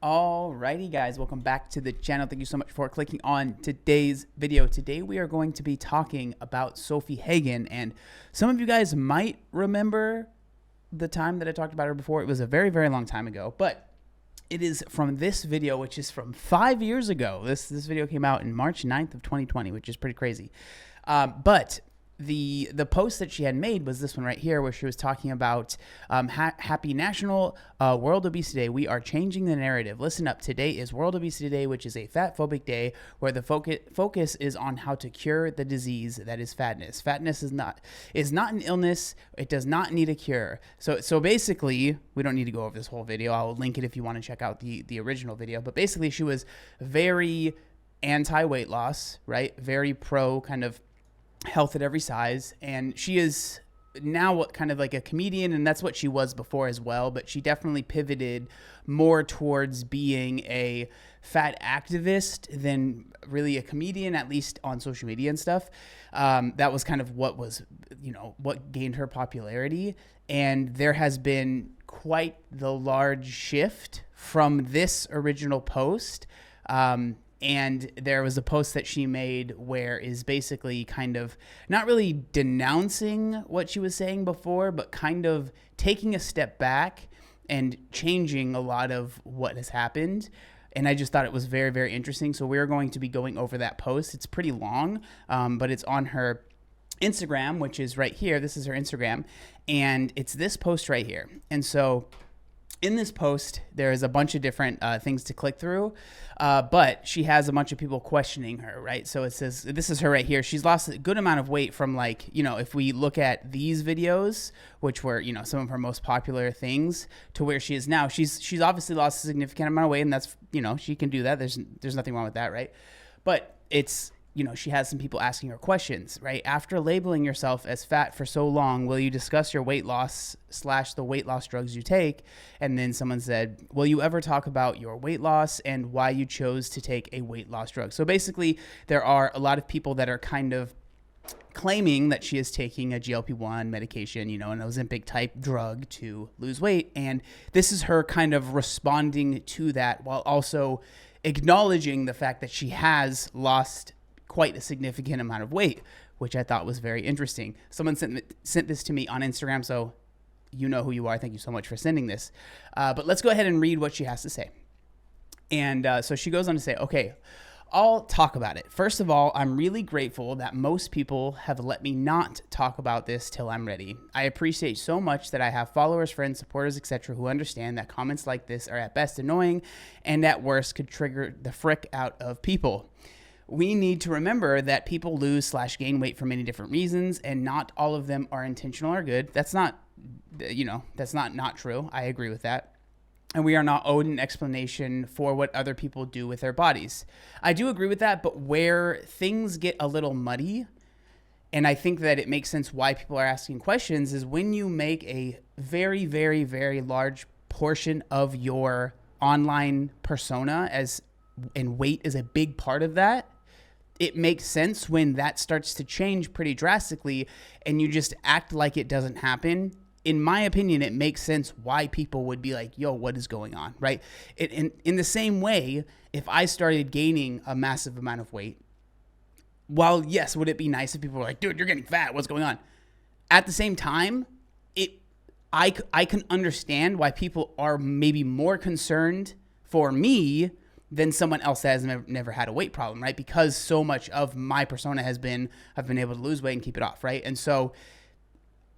Alrighty guys, welcome back to the channel. Thank you so much for clicking on today's video. Today we are going to be talking about Sofie Hagen, and some of you guys might remember the time that I talked about her before. It was a very, very long time ago, but it is from this video, which is from 5 years ago. This video came out in March 9th of 2020, which is pretty crazy. But the post that she had made was this one right here, where she was talking about happy National World Obesity Day. We are changing the narrative. Listen up. Today is World Obesity Day, which is a fat-phobic day where the focus is on how to cure the disease that is fatness. Fatness is not an illness. It does not need a cure. So basically, we don't need to go over this whole video. I will link it if you want to check out the original video. But basically, she was very anti-weight loss, right? Very pro kind of health at every size, and she is now kind of like a comedian, and that's what she was before as well, but she definitely pivoted more towards being a fat activist than really a comedian, at least on social media and stuff. That was kind of what was, what gained her popularity, and there has been quite the large shift from this original post. And there was a post that she made where is basically kind of not really denouncing what she was saying before, but kind of taking a step back and changing a lot of what has happened. And I just thought it was very, very interesting. So we're going to be going over that post. It's pretty long, but it's on her Instagram, which is right here. This is her Instagram. And it's this post right here. And so in this post, there is a bunch of different things to click through, but she has a bunch of people questioning her, right? So it says, this is her right here. She's lost a good amount of weight from, like, if we look at these videos, which were, some of her most popular things, to where she is now. She's obviously lost a significant amount of weight, and that's, she can do that. There's nothing wrong with that, right? But it's, she has some people asking her questions, right? After labeling yourself as fat for so long, will you discuss your weight loss / the weight loss drugs you take? And then someone said, will you ever talk about your weight loss and why you chose to take a weight loss drug? So basically, there are a lot of people that are kind of claiming that she is taking a GLP-1 medication, an Ozempic type drug to lose weight. And this is her kind of responding to that, while also acknowledging the fact that she has lost quite a significant amount of weight, which I thought was very interesting. Someone sent this to me on Instagram, so you know who you are. Thank you so much for sending this. But let's go ahead and read what she has to say. And so she goes on to say, okay, I'll talk about it. First of all, I'm really grateful that most people have let me not talk about this till I'm ready. I appreciate so much that I have followers, friends, supporters, etc. who understand that comments like this are at best annoying and at worst could trigger the frick out of people. We need to remember that people lose / gain weight for many different reasons, and not all of them are intentional or good. That's not, that's not true. I agree with that. And we are not owed an explanation for what other people do with their bodies. I do agree with that, but where things get a little muddy, and I think that it makes sense why people are asking questions, is when you make a very, very, very large portion of your online persona and weight is a big part of that. It makes sense when that starts to change pretty drastically and you just act like it doesn't happen. In my opinion, it makes sense why people would be like, yo, what is going on, right? In the same way, if I started gaining a massive amount of weight, while yes, would it be nice if people were like, dude, you're getting fat, what's going on? At the same time, I can understand why people are maybe more concerned for me than someone else that has never had a weight problem, right? Because so much of my persona I've been able to lose weight and keep it off, right? And so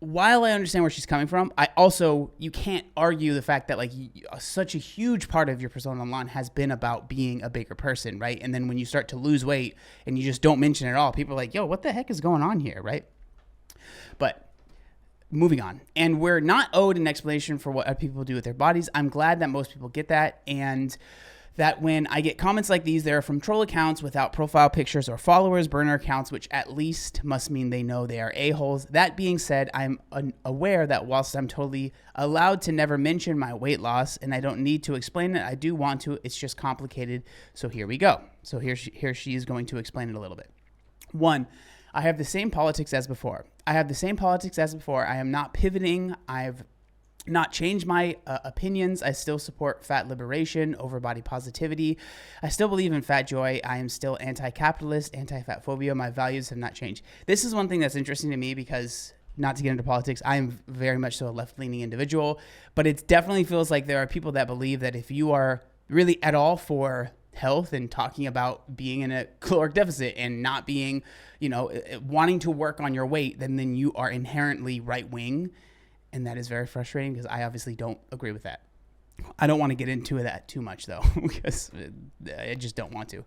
while I understand where she's coming from, you can't argue the fact that, like, such a huge part of your persona online has been about being a bigger person, right? And then when you start to lose weight and you just don't mention it at all, people are like, yo, what the heck is going on here, right? But moving on. And we're not owed an explanation for what other people do with their bodies. I'm glad that most people get that, and that when I get comments like these, they're from troll accounts without profile pictures or followers, burner accounts, which at least must mean they know they are a-holes. That being said, I'm aware that whilst I'm totally allowed to never mention my weight loss and I don't need to explain it, I do want to. It's just complicated. So here we go. So here she is going to explain it a little bit. 1, I have the same politics as before. I am not pivoting. not change my opinions. I still support fat liberation over body positivity. I still believe in fat joy. I am still anti-capitalist, anti-fat phobia. My values have not changed. This is one thing that's interesting to me because, not to get into politics, I am very much so a left-leaning individual, but it definitely feels like there are people that believe that if you are really at all for health and talking about being in a caloric deficit and not being, wanting to work on your weight, then you are inherently right-wing. And that is very frustrating because I obviously don't agree with that. I don't want to get into that too much, though, because I just don't want to.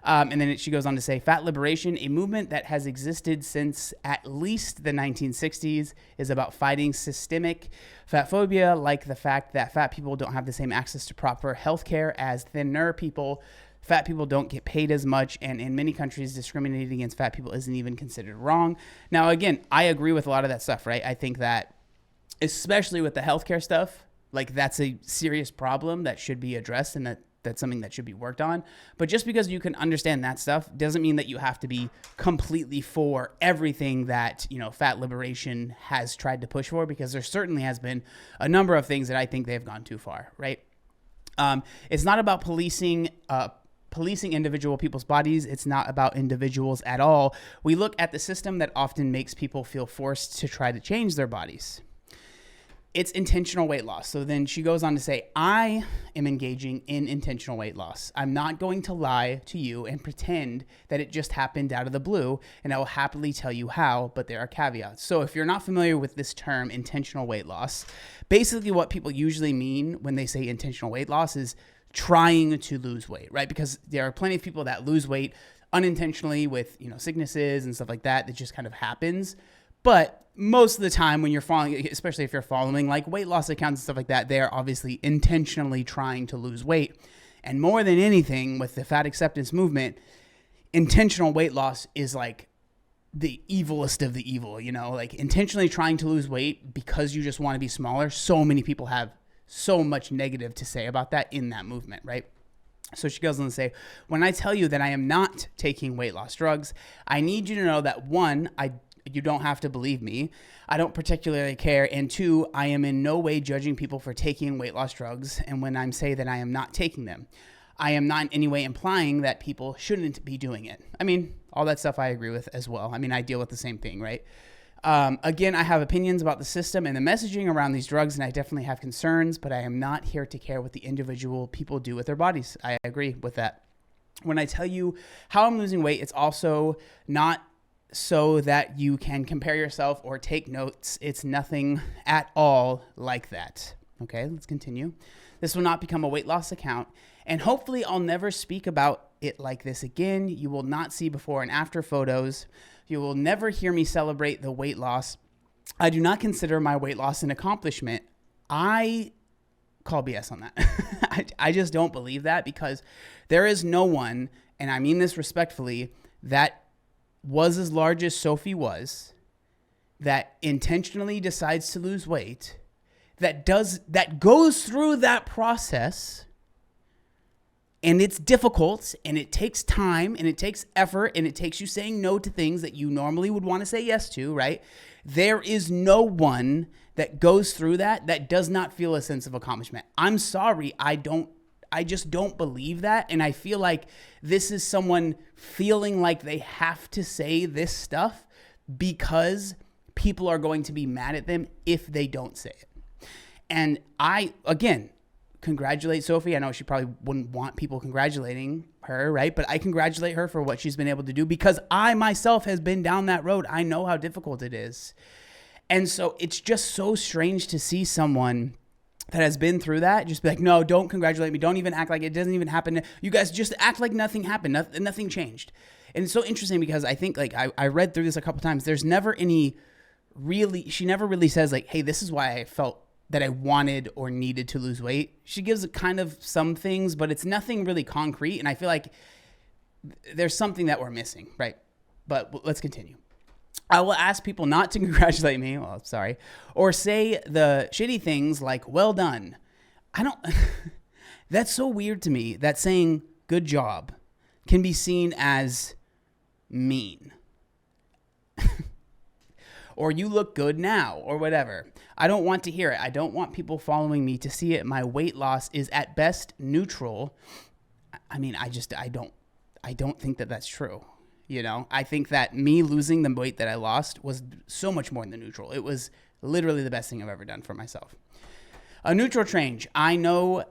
And then she goes on to say, fat liberation, a movement that has existed since at least the 1960s, is about fighting systemic fat phobia, like the fact that fat people don't have the same access to proper health care as thinner people. Fat people don't get paid as much, and in many countries, discriminating against fat people isn't even considered wrong. Now, again, I agree with a lot of that stuff, right? I think that especially with the healthcare stuff, like that's a serious problem that should be addressed and that's something that should be worked on. But just because you can understand that stuff doesn't mean that you have to be completely for everything that, fat liberation has tried to push for, because there certainly has been a number of things that I think they've gone too far, right? It's not about policing individual people's bodies. It's not about individuals at all. We look at the system that often makes people feel forced to try to change their bodies. It's intentional weight loss. So then she goes on to say, I am engaging in intentional weight loss. I'm not going to lie to you and pretend that it just happened out of the blue, and I will happily tell you how, but there are caveats. So if you're not familiar with this term, intentional weight loss, basically what people usually mean when they say intentional weight loss is trying to lose weight, right? Because there are plenty of people that lose weight unintentionally with, sicknesses and stuff like that. That just kind of happens. But most of the time when you're following, especially if you're following like weight loss accounts and stuff like that, they're obviously intentionally trying to lose weight. And more than anything with the fat acceptance movement, intentional weight loss is like the evilest of the evil, like intentionally trying to lose weight because you just want to be smaller. So many people have so much negative to say about that in that movement, right? So she goes on to say, when I tell you that I am not taking weight loss drugs, I need you to know that one, you don't have to believe me. I don't particularly care. And two, I am in no way judging people for taking weight loss drugs. And when I say that I am not taking them, I am not in any way implying that people shouldn't be doing it. I mean, all that stuff I agree with as well. I mean, I deal with the same thing, right? Again, I have opinions about the system and the messaging around these drugs, and I definitely have concerns, but I am not here to care what the individual people do with their bodies. I agree with that. When I tell you how I'm losing weight, it's also not so that you can compare yourself or take notes. It's nothing at all like that. Okay, let's continue. This will not become a weight loss account, and hopefully I'll never speak about it like this again. You will not see before and after photos. You will never hear me celebrate the weight loss. I do not consider my weight loss an accomplishment. I call BS on that. I just don't believe that, because there is no one, and I mean this respectfully, that was as large as Sofie was, that intentionally decides to lose weight, that goes through that process, and it's difficult, and it takes time, and it takes effort, and it takes you saying no to things that you normally would want to say yes to, right? There is no one that goes through that does not feel a sense of accomplishment. I'm sorry, I just don't believe that. And I feel like this is someone feeling like they have to say this stuff because people are going to be mad at them if they don't say it. And I, again, congratulate Sofie. I know she probably wouldn't want people congratulating her, right? But I congratulate her for what she's been able to do, because I myself has been down that road. I know how difficult it is. And so it's just so strange to see someone that has been through that just be like, no, don't congratulate me. Don't even act like it doesn't even happen. You guys just act like nothing happened. Nothing changed. And it's so interesting because I think, like, I read through this a couple times. There's never she never really says like, hey, this is why I felt that I wanted or needed to lose weight. She gives kind of some things, but it's nothing really concrete. And I feel like there's something that we're missing, right? But let's continue. I will ask people not to congratulate me, well, sorry, or say the shitty things like, well done. That's so weird to me that saying good job can be seen as mean. or you look good now, or whatever. I don't want to hear it. I don't want people following me to see it. My weight loss is at best neutral. I mean, I don't think that that's true. You know, I think that me losing the weight that I lost was so much more than neutral. It was literally the best thing I've ever done for myself. A neutral change. I know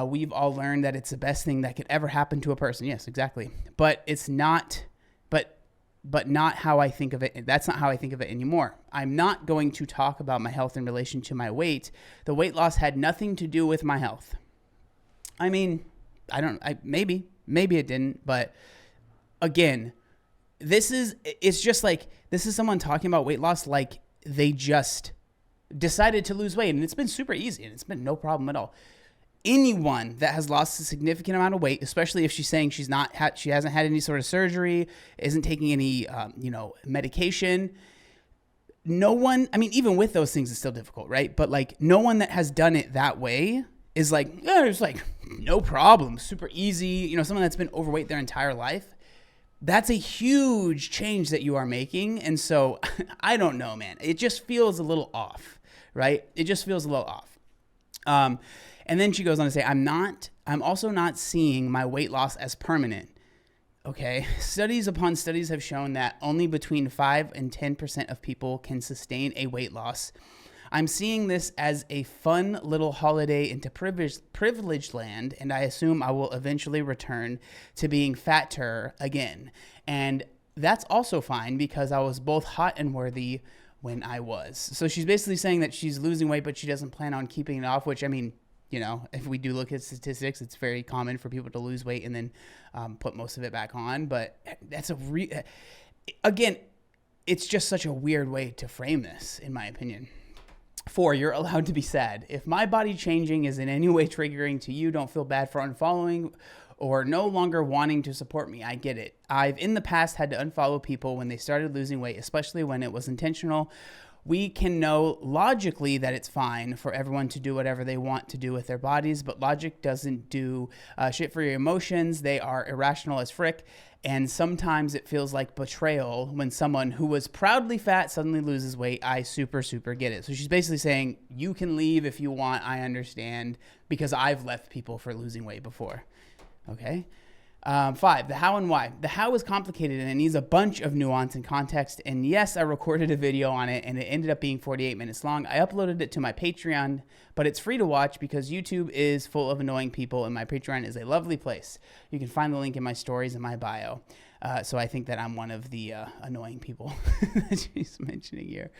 we've all learned that it's the best thing that could ever happen to a person. Yes, exactly. But it's not, but not how I think of it. That's not how I think of it anymore. I'm not going to talk about my health in relation to my weight. The weight loss had nothing to do with my health. I mean, maybe it didn't, but again, it's just like, this is someone talking about weight loss like they just decided to lose weight, and it's been super easy, and it's been no problem at all. Anyone that has lost a significant amount of weight, especially if she's saying she hasn't had any sort of surgery, isn't taking any, medication. No one, I mean, even with those things, it's still difficult, right? But like, no one that has done it that way is like, yeah, it's like no problem, super easy. You know, someone that's been overweight their entire life. That's a huge change that you are making. And so I don't know, man. It just feels a little off, right? It just feels a little off. And then she goes on to say, I'm also not seeing my weight loss as permanent. Okay. Studies upon studies have shown that only between 5 and 10% of people can sustain a weight loss. I'm seeing this as a fun little holiday into privileged land, and I assume I will eventually return to being fatter again. And that's also fine because I was both hot and worthy when I was. So she's basically saying that she's losing weight, but she doesn't plan on keeping it off, which, I mean, you know, if we do look at statistics, it's very common for people to lose weight and then put most of it back on. But that's again, it's just such a weird way to frame this, in my opinion. 4, you're allowed to be sad. If my body changing is in any way triggering to you, don't feel bad for unfollowing or no longer wanting to support me. I get it. I've in the past had to unfollow people when they started losing weight, especially when it was intentional. We can know logically that it's fine for everyone to do whatever they want to do with their bodies, but logic doesn't do shit for your emotions. They are irrational as frick. And sometimes it feels like betrayal when someone who was proudly fat suddenly loses weight. I super get it. So she's basically saying, you can leave if you want. I understand, because I've left people for losing weight before. Okay. 5, the how and why. The how is complicated and it needs a bunch of nuance and context. And yes, I recorded a video on it and it ended up being 48 minutes long. I uploaded it to my Patreon, but it's free to watch because YouTube is full of annoying people and my Patreon is a lovely place. You can find the link in my stories in my bio. So I think that I'm one of the annoying people that she's mentioning here.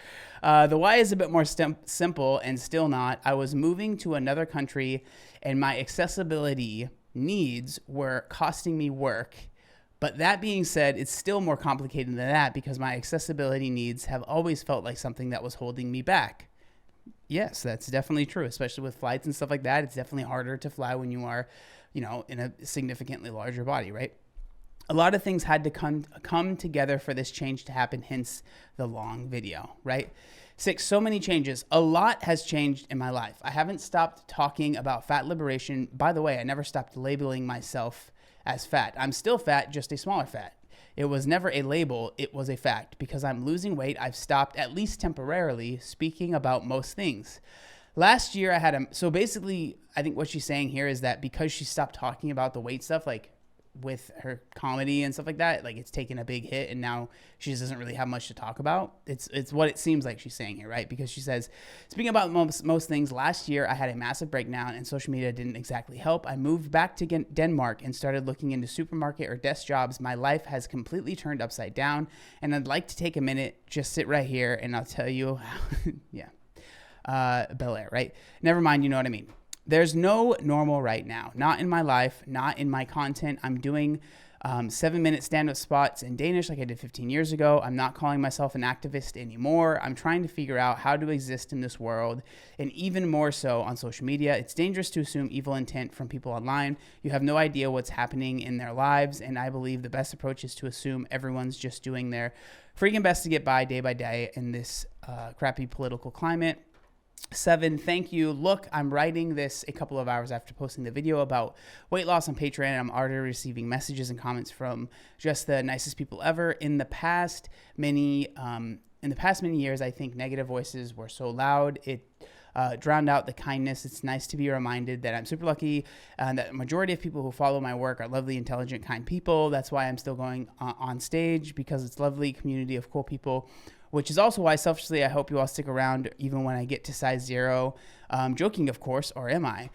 The why is a bit more simple and still not. I was moving to another country and my accessibility needs were costing me work. But that being said, it's still more complicated than that because my accessibility needs have always felt like something that was holding me back. Yes, that's definitely true, especially with flights and stuff like that. It's definitely harder to fly when you are, in a significantly larger body, right? A lot of things had to come together for this change to happen, hence the long video, right? 6, so many changes. A lot has changed in my life. I haven't stopped talking about fat liberation. By the way, I never stopped labeling myself as fat. I'm still fat, just a smaller fat. It was never a label, it was a fact. Because I'm losing weight, I've stopped, at least temporarily, speaking about most things. Last year, so basically, I think what she's saying here is that because she stopped talking about the weight stuff, like with her comedy and stuff like that, like it's taken a big hit and now she just doesn't really have much to talk about. It's what it seems like she's saying here, right? Because she says, speaking about most things, last year I had a massive breakdown and social media didn't exactly help. I moved back to Denmark and started looking into supermarket or desk jobs. My life has completely turned upside down and I'd like to take a minute, just sit right here and I'll tell you how, yeah. Bel Air, right? Never mind, you know what I mean. There's no normal right now, not in my life, not in my content. I'm doing 7-minute stand-up spots in Danish like I did 15 years ago. I'm not calling myself an activist anymore. I'm trying to figure out how to exist in this world, and even more so on social media. It's dangerous to assume evil intent from people online. You have no idea what's happening in their lives, and I believe the best approach is to assume everyone's just doing their freaking best to get by day in this crappy political climate. 7, thank you. Look, I'm writing this a couple of hours after posting the video about weight loss on Patreon, and I'm already receiving messages and comments from just the nicest people ever. In the past, many in the past many years, I think negative voices were so loud. It drowned out the kindness. It's nice to be reminded that I'm super lucky and that the majority of people who follow my work are lovely, intelligent, kind people. That's why I'm still going on stage, because it's a lovely community of cool people, which is also why selfishly I hope you all stick around even when I get to size 0. Joking, of course, or am I?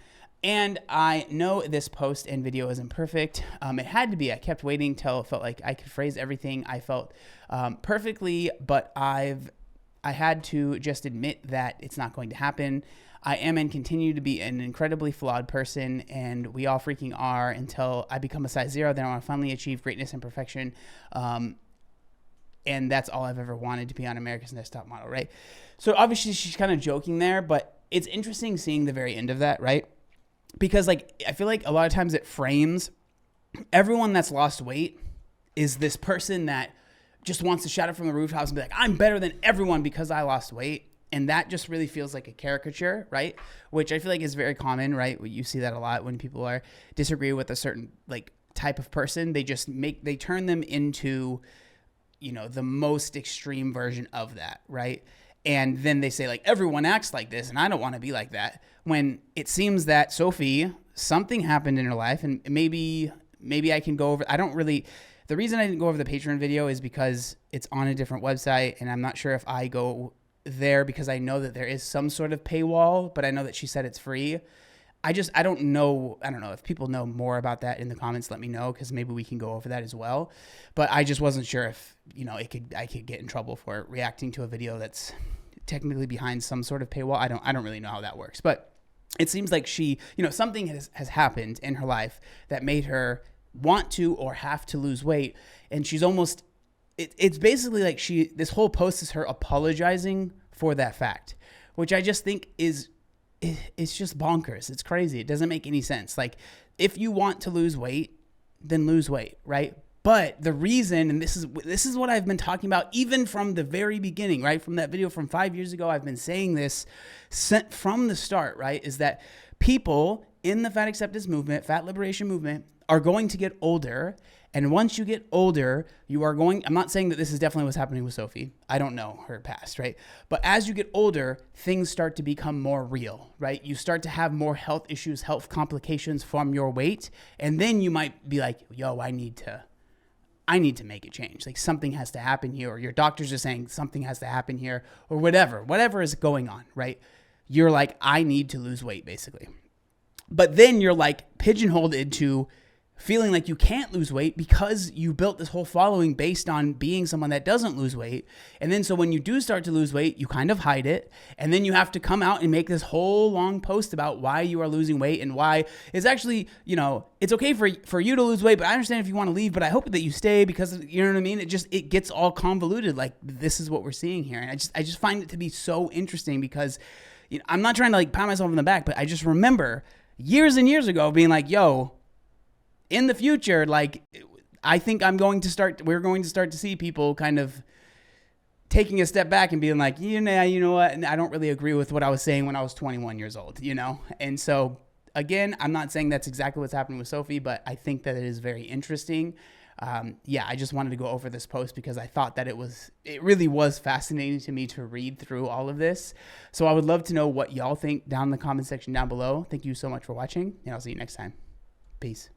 And I know this post and video isn't perfect. It had to be. I kept waiting till it felt like I could phrase everything I felt perfectly, but I had to just admit that it's not going to happen. I am and continue to be an incredibly flawed person, and we all freaking are, until I become a size 0. Then I want to finally achieve greatness and perfection. And that's all I've ever wanted, to be on America's Next Top Model, right? So obviously she's kind of joking there, but it's interesting seeing the very end of that, right? Because like, I feel like a lot of times it frames everyone that's lost weight is this person that just wants to shout it from the rooftops and be like, I'm better than everyone because I lost weight. And that just really feels like a caricature, right? Which I feel like is very common, right? You see that a lot when people disagree with a certain like type of person. They turn them into, the most extreme version of that, right? And then they say like, everyone acts like this and I don't want to be like that. When it seems that Sofie, something happened in her life, and maybe I can go over, the reason I didn't go over the Patreon video is because it's on a different website, and I'm not sure if I go there because I know that there is some sort of paywall, but I know that she said it's free. I don't know if people know more about that in the comments, let me know, because maybe we can go over that as well. But I just wasn't sure if, I could get in trouble for reacting to a video that's technically behind some sort of paywall. I don't really know how that works, but it seems like she, something has happened in her life that made her want to or have to lose weight. And she's almost, it's basically like this whole post is her apologizing for that fact, which I just think it's just bonkers. It's crazy. It doesn't make any sense. Like, if you want to lose weight, then lose weight, right? But the reason, and this is what I've been talking about even from the very beginning, right? From that video from 5 years ago, I've been saying this from the start, right? Is that people in the fat acceptance movement, fat liberation movement, are going to get older. And once you get older, I'm not saying that this is definitely what's happening with Sofie. I don't know her past, right? But as you get older, things start to become more real, right? You start to have more health issues, health complications from your weight. And then you might be like, yo, I need to make a change. Like, something has to happen here, or your doctors are saying something has to happen here, or whatever is going on, right? You're like, I need to lose weight, basically. But then you're like pigeonholed into feeling like you can't lose weight because you built this whole following based on being someone that doesn't lose weight. And then so when you do start to lose weight, you kind of hide it. And then you have to come out and make this whole long post about why you are losing weight and why it's actually, it's okay for you to lose weight, but I understand if you want to leave, but I hope that you stay, because you know what I mean? It gets all convoluted. Like, this is what we're seeing here. And I just find it to be so interesting because I'm not trying to like pat myself on the back, but I just remember years and years ago being like, yo, in the future, like, I think we're going to start to see people kind of taking a step back and being like, you know what? And I don't really agree with what I was saying when I was 21 years old, And so, again, I'm not saying that's exactly what's happening with Sofie, but I think that it is very interesting. I just wanted to go over this post because I thought that it really was fascinating to me to read through all of this. So I would love to know what y'all think down in the comment section down below. Thank you so much for watching, and I'll see you next time. Peace.